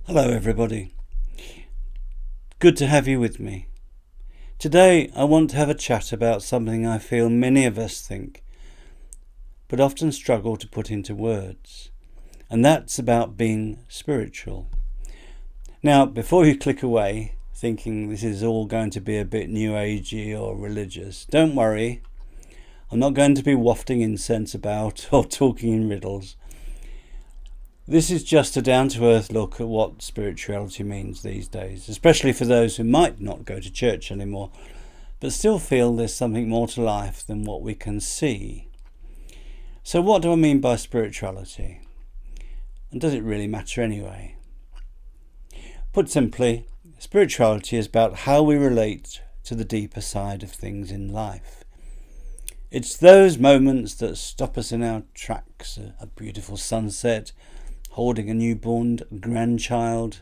Hello everybody, good to have you with me. Today I want to have a chat about something I feel many of us think, but often struggle to put into words, and that's about being spiritual. Now, before you click away thinking this is all going to be a bit new agey or religious, don't worry, I'm not going to be wafting incense about or talking in riddles. This is just a down-to-earth look at what spirituality means these days, especially for those who might not go to church anymore, but still feel there's something more to life than what we can see. So what do I mean by spirituality? And does it really matter anyway? Put simply, spirituality is about how we relate to the deeper side of things in life. It's those moments that stop us in our tracks, a beautiful sunset, holding a newborn grandchild,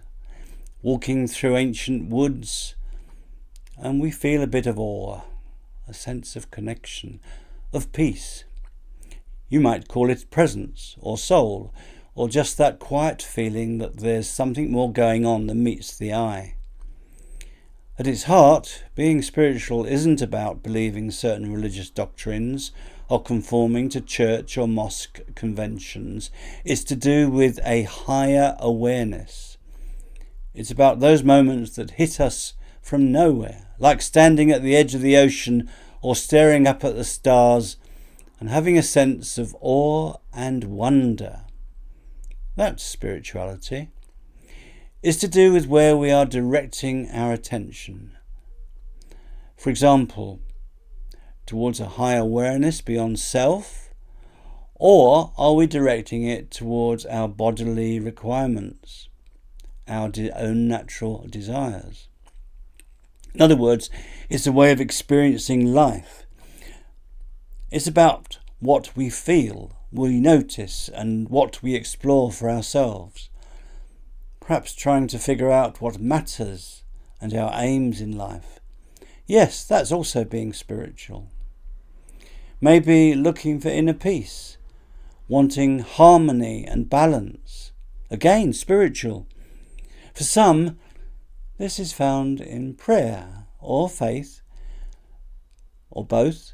walking through ancient woods, and we feel a bit of awe, a sense of connection, of peace. You might call it presence or soul, or just that quiet feeling that there's something more going on than meets the eye. At its heart, being spiritual isn't about believing certain religious doctrines or conforming to church or mosque conventions. It's to do with a higher awareness. It's about those moments that hit us from nowhere, like standing at the edge of the ocean or staring up at the stars and having a sense of awe and wonder. That's spirituality. It's to do with where we are directing our attention. For example, towards a higher awareness beyond self, or are we directing it towards our bodily requirements, our own natural desires? In other words, it's a way of experiencing life. It's about what we feel, we notice, and what we explore for ourselves. Perhaps trying to figure out what matters and our aims in life. Yes, that's also being spiritual. Maybe looking for inner peace, wanting harmony and balance. Again, spiritual. For some, this is found in prayer or faith, or both.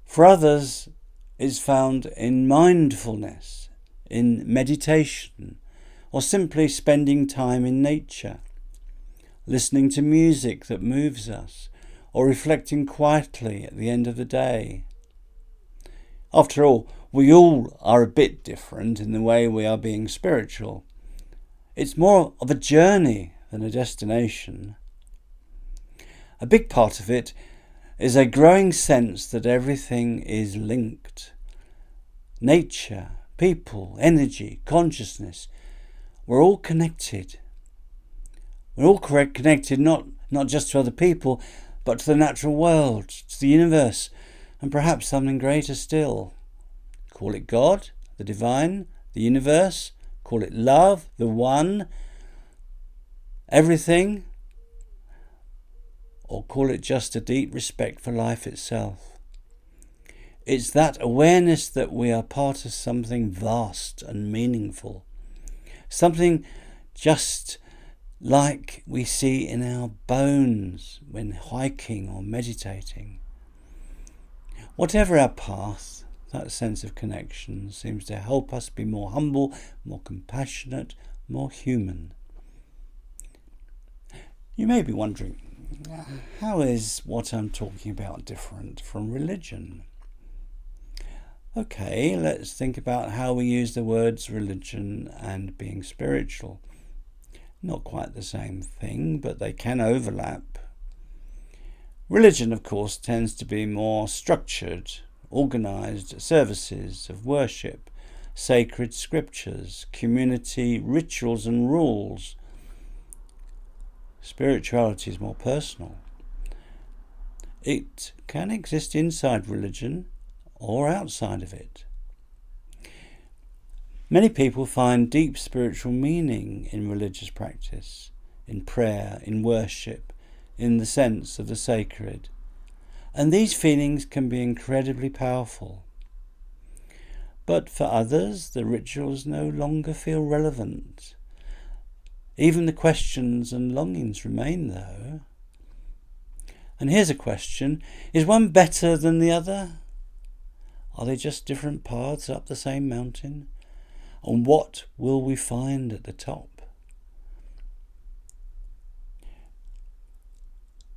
For others, it's found in mindfulness, in meditation, or simply spending time in nature, listening to music that moves us, or reflecting quietly at the end of the day. After all, we all are a bit different in the way we are being spiritual. It's more of a journey than a destination. A big part of it is a growing sense that everything is linked. Nature, people, energy, consciousness, we're all connected. We're all connected not just to other people, but to the natural world, to the universe, and perhaps something greater still. Call it God, the divine, the universe, call it love, the one, everything, or call it just a deep respect for life itself. It's that awareness that we are part of something vast and meaningful, something just like we see in our bones when hiking or meditating. Whatever our path, that sense of connection seems to help us be more humble, more compassionate, more human. You may be wondering, how is what I'm talking about different from religion? Okay, let's think about how we use the words religion and being spiritual. Not quite the same thing, but they can overlap. Religion, of course, tends to be more structured, organised services of worship, sacred scriptures, community rituals and rules. Spirituality is more personal. It can exist inside religion or outside of it. Many people find deep spiritual meaning in religious practice, in prayer, in worship, in the sense of the sacred. And these feelings can be incredibly powerful. But for others, the rituals no longer feel relevant. Even the questions and longings remain, though. And here's a question. Is one better than the other? Are they just different paths up the same mountain? And what will we find at the top?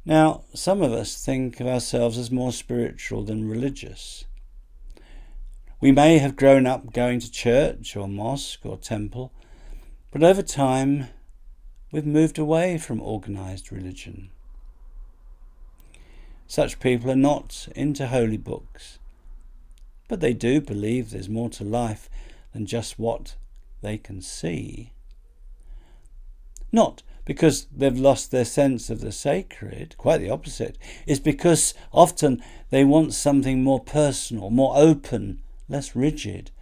Now, some of us think of ourselves as more spiritual than religious. We may have grown up going to church or mosque or temple, but over time we've moved away from organised religion. Such people are not into holy books, but they do believe there's more to life than just what they can see. Not because they've lost their sense of the sacred, quite the opposite. It's because often they want something more personal, more open, less rigid.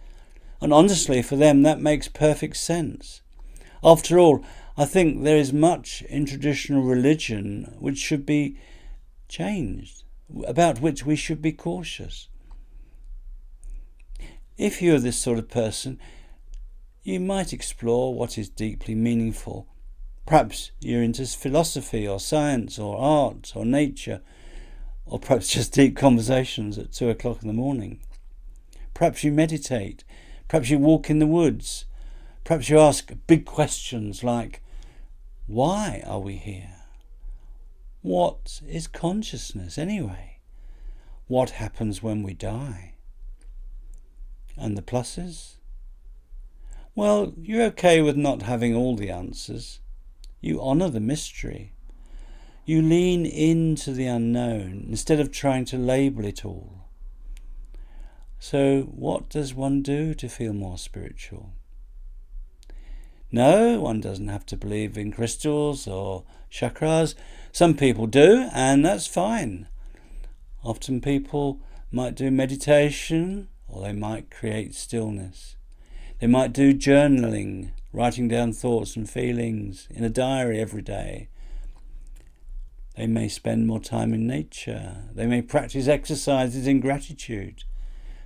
And honestly, for them, that makes perfect sense. After all, I think there is much in traditional religion which should be changed, about which we should be cautious. If you're this sort of person, you might explore what is deeply meaningful. Perhaps you're into philosophy or science or art or nature, or perhaps just deep conversations at 2 o'clock in the morning. Perhaps you meditate. Perhaps you walk in the woods. Perhaps you ask big questions like, why are we here? What is consciousness anyway? What happens when we die? And the pluses? Well, you're okay with not having all the answers. You honour the mystery. You lean into the unknown instead of trying to label it all. So what does one do to feel more spiritual? No, one doesn't have to believe in crystals or chakras. Some people do, and that's fine. Often people might do meditation, or they might create stillness. They might do journaling, writing down thoughts and feelings in a diary every day. They may spend more time in nature. They may practice exercises in gratitude.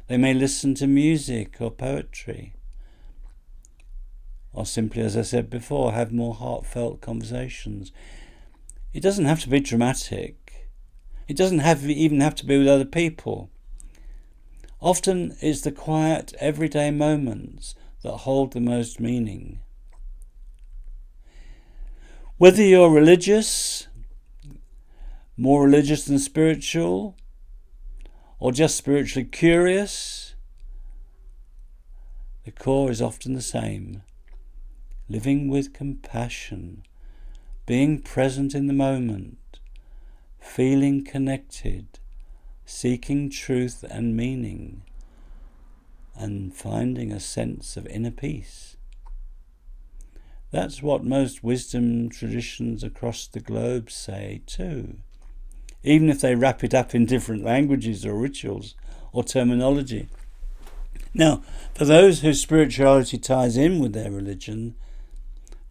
They may listen to music or poetry. Or simply, as I said before, have more heartfelt conversations. It doesn't have to be dramatic. It doesn't even have to be with other people. Often it's the quiet, everyday moments that hold the most meaning. Whether you're religious, more religious than spiritual, or just spiritually curious, the core is often the same. Living with compassion, being present in the moment, feeling connected, seeking truth and meaning, and finding a sense of inner peace. That's what most wisdom traditions across the globe say too, even if they wrap it up in different languages or rituals or terminology. Now, for those whose spirituality ties in with their religion,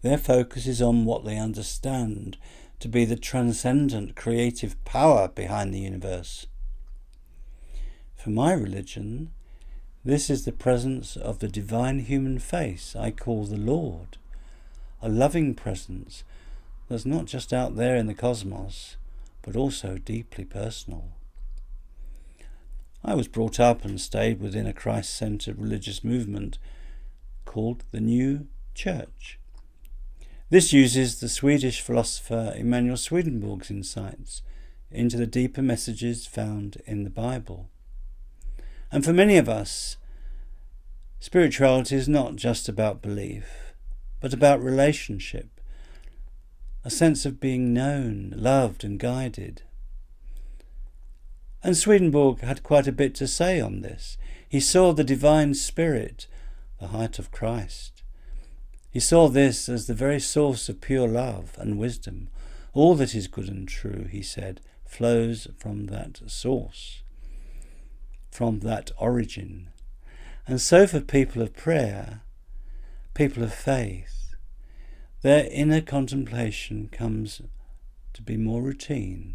their focus is on what they understand to be the transcendent creative power behind the universe. For my religion, this is the presence of the divine human face I call the Lord, a loving presence that's not just out there in the cosmos, but also deeply personal. I was brought up and stayed within a Christ-centered religious movement called the New Church. This uses the Swedish philosopher Emanuel Swedenborg's insights into the deeper messages found in the Bible. And for many of us, spirituality is not just about belief, but about relationship, a sense of being known, loved and guided. And Swedenborg had quite a bit to say on this. He saw the divine spirit, the height of Christ. He saw this as the very source of pure love and wisdom. All that is good and true, he said, flows from that source, from that origin. And so for people of prayer, people of faith, their inner contemplation comes to be more routine,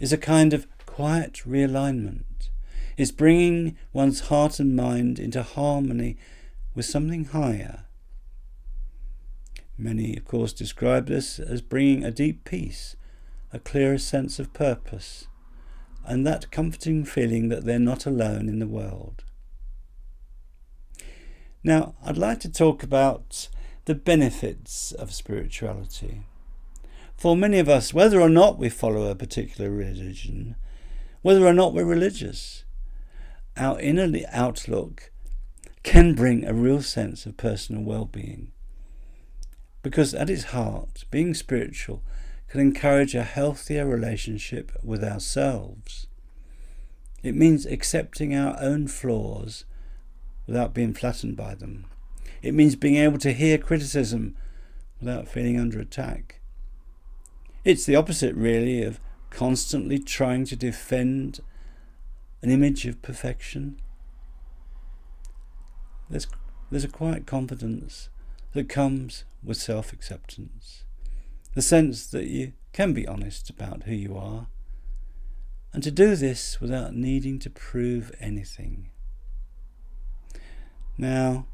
is a kind of quiet realignment, is bringing one's heart and mind into harmony with something higher. Many, of course, describe this as bringing a deep peace, a clearer sense of purpose, and that comforting feeling that they're not alone in the world. Now, I'd like to talk about the benefits of spirituality. For many of us, whether or not we follow a particular religion, whether or not we're religious, our inner outlook can bring a real sense of personal well-being. Because at its heart, being spiritual can encourage a healthier relationship with ourselves. It means accepting our own flaws without being flattened by them. It means being able to hear criticism without feeling under attack. It's the opposite, really, of constantly trying to defend an image of perfection. There's a quiet confidence that comes with self-acceptance, the sense that you can be honest about who you are, and to do this without needing to prove anything. Now,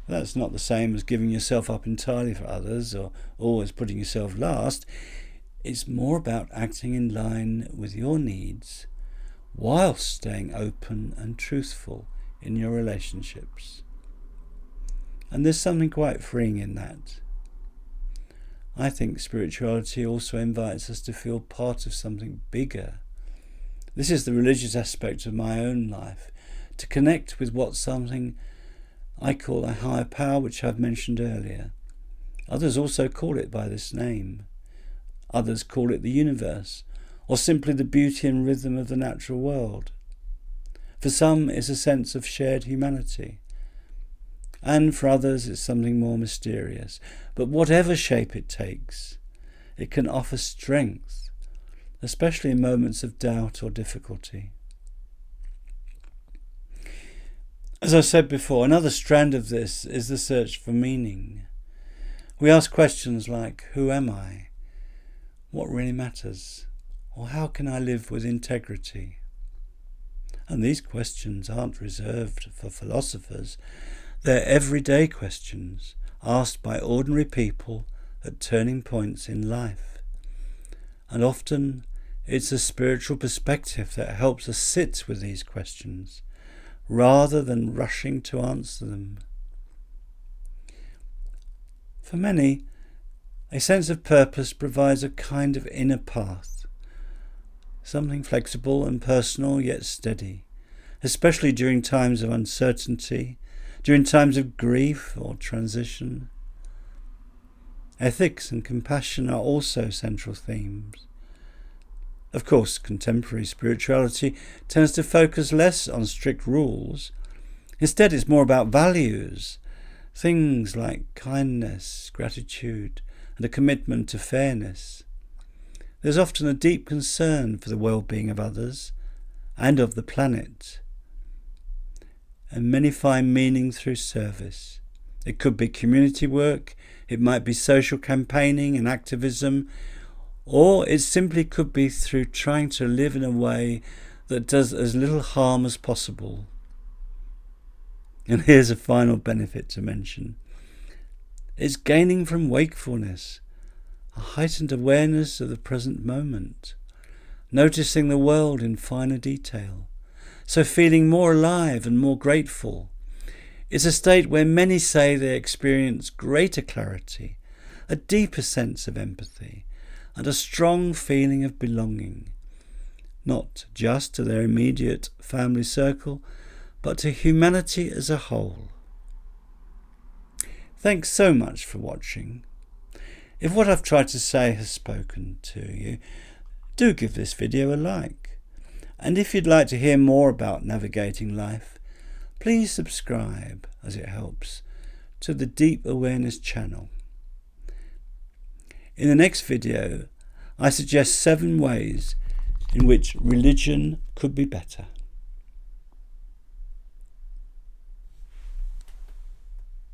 that's not the same as giving yourself up entirely for others or always putting yourself last. It's more about acting in line with your needs whilst staying open and truthful in your relationships. And there's something quite freeing in that. I think spirituality also invites us to feel part of something bigger. This is the religious aspect of my own life, to connect with what something I call a higher power, which I've mentioned earlier. Others also call it by this name. Others call it the universe, or simply the beauty and rhythm of the natural world. For some, it's a sense of shared humanity. And for others, it's something more mysterious. But whatever shape it takes, it can offer strength, especially in moments of doubt or difficulty. As I said before, another strand of this is the search for meaning. We ask questions like, who am I? What really matters? Or how can I live with integrity? And these questions aren't reserved for philosophers. They're everyday questions asked by ordinary people at turning points in life. And often it's a spiritual perspective that helps us sit with these questions rather than rushing to answer them. For many, a sense of purpose provides a kind of inner path, something flexible and personal yet steady, especially during times of uncertainty, during times of grief or transition. Ethics and compassion are also central themes. Of course, contemporary spirituality tends to focus less on strict rules. Instead, it's more about values, things like kindness, gratitude, and a commitment to fairness. There's often a deep concern for the well-being of others and of the planet. And many find meaning through service. It could be community work, it might be social campaigning and activism, or it simply could be through trying to live in a way that does as little harm as possible. And here's a final benefit to mention. It's gaining from wakefulness, a heightened awareness of the present moment, noticing the world in finer detail, so feeling more alive and more grateful. It's a state where many say they experience greater clarity, a deeper sense of empathy, and a strong feeling of belonging, not just to their immediate family circle, but to humanity as a whole. Thanks so much for watching. If what I've tried to say has spoken to you, do give this video a like. And if you'd like to hear more about navigating life, please subscribe, as it helps, to the Deep Awareness channel. In the next video, I suggest 7 ways in which religion could be better.